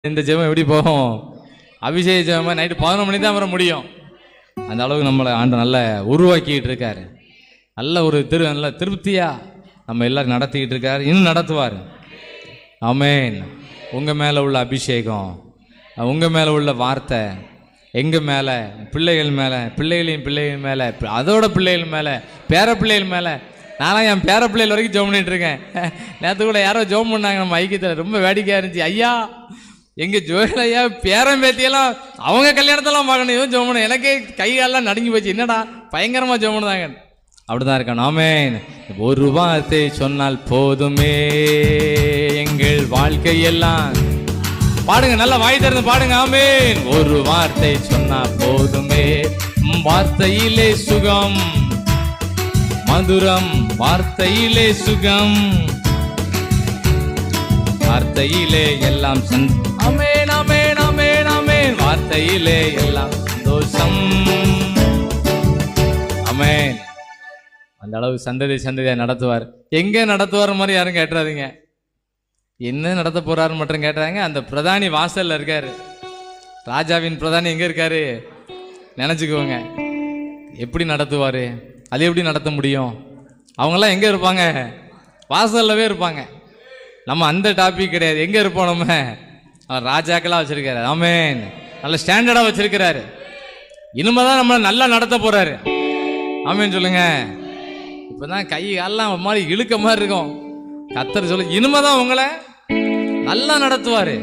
இந்த ஜெபம் எப்படி போகும்? அபிஷேக ஜெபம் நைட்டு 11 மணி தான் வர முடியும். அந்த அளவுக்கு நம்மளை ஆண்டு நல்லா உருவாக்கிட்டு இருக்காரு. நல்ல ஒரு நல்ல திருப்தியாக நம்ம எல்லாரும் நடத்திக்கிட்டு இருக்காரு. இன்னும் நடத்துவார். ஆமென். உங்கள் மேலே உள்ள அபிஷேகம், உங்கள் மேலே உள்ள வார்த்தை, எங்கள் மேலே, பிள்ளைகள் மேலே, பிள்ளைகள் மேலே, அதோட பிள்ளைகள் மேலே, பேர பிள்ளைகள் மேலே. நானும் என் பேர பிள்ளைகள் வரைக்கும் ஜெபம் பண்ணிட்டு இருக்கேன். நேற்று கூட யாரோ ஜெபம் பண்ணாங்க நம்ம ஐக்கியத்தில், ரொம்ப வேடிக்கையாக இருந்துச்சு. ஐயா எங்கள் ஜோயல் ஐயா பேரன் பேத்தியெல்லாம் அவங்க கல்யாணத்தெல்லாம் பார்க்கணும், எதுவும் ஜெபம் பண்ண எனக்கே கைகாலெல்லாம் நடுங்கி போச்சு. என்னடா பயங்கரமாக ஜெபம் பண்ணாங்க. அப்படிதான் இருக்கணும். ஆமென். ஒரு வார்த்தை சொன்னால் போதுமே எங்கள் வாழ்க்கையெல்லாம். பாடுங்க, நல்லா வாய் திறந்து பாடுங்க. ஆமென். ஒரு வார்த்தை சொன்னா போதுமே, வார்த்தையிலே சுகம் மதுரம், வார்த்தையிலே சுகம், வார்த்தையிலே எல்லாம் ஆமென் ஆமென் ஆமென் ஆமென், வார்த்தையிலே எல்லாம் சந்தோஷம். ஆமென். அந்த அளவு சந்ததியா நடத்துவார். எங்க நடத்துவார் மாதிரி யாரும் கேட்டுறாதீங்க. என்ன நடத்த போறாரு மட்டும் கேட்டாங்க. அந்த பிரதானி வாசல்ல இருக்காரு. ராஜாவின் பிரதானி எங்க இருக்காரு நினைச்சுக்குவோங்க. எப்படி நடத்துவாரு? அது எப்படி நடத்த முடியும்? அவங்கெல்லாம் எங்க இருப்பாங்க? வாசல்லவே இருப்பாங்க. நம்ம அந்த டாபிக் கிடையாது. எங்க இருப்போம் நம்ம? ராஜாக்கெல்லாம் வச்சிருக்காரு. ஆமென். நல்ல ஸ்டாண்டர்டா வச்சிருக்கிறாரு. இனிமேதான் நம்மளை நல்லா நடத்த போறாரு. ஆமென் சொல்லுங்க. இப்பதான் கை காலெல்லாம் ஒரு மாதிரி இழுக்க மாதிரி இருக்கும். கர்த்தர் சொல்லு, இனிமேதான் உங்களை நல்லா நடத்துவாரு.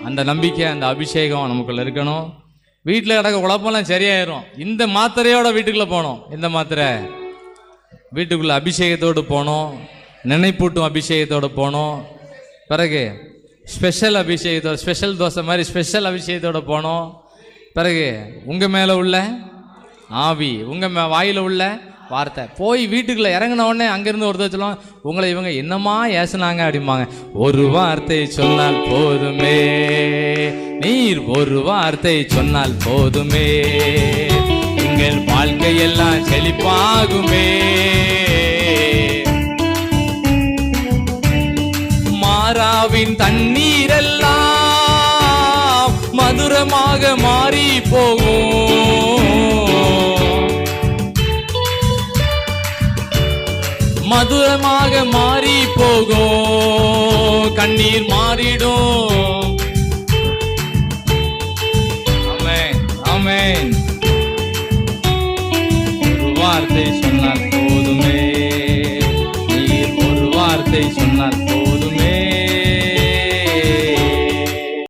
அந்த நம்பிக்கை, அந்த அபிஷேகம் நமக்குள்ள இருக்கணும். வீட்டில் கிடக்க குழப்பம்லாம் சரியாயிரும். இந்த மாத்திரையோட வீட்டுக்குள்ள போனோம். இந்த மாத்திரை வீட்டுக்குள்ள அபிஷேகத்தோடு போனோம், நினைப்பூட்டும் அபிஷேகத்தோடு போனோம். பிறகு ஸ்பெஷல் அபிஷேகத்தோட, ஸ்பெஷல் தோசை மாதிரி ஸ்பெஷல் அபிஷேகத்தோடு போனோம். பிறகு உங்கள் மேலே உள்ள ஆவி, உங்கள் வாயில் உள்ள வார்த்தை. போய் வீட்டுக்குள்ளே இறங்கின உடனே அங்கேருந்து ஒருத்தர் சொல்லுவாங்க, உங்களை இவங்க என்னமா ஏசுனாங்க அப்படிம்பாங்க. ஒரு வார்த்தை சொன்னால் போதுமே, நீர் ஒரு வார்த்தை சொன்னால் போதுமே, எங்கள் வாழ்க்கையெல்லாம் செழிப்பாகுமே. மாறாவின் தண்ணீரெல்லாம் மதுரமாக மாறி போகும், மதுரமாக மாறி போகும், கண்ணீர் மாறிடும்,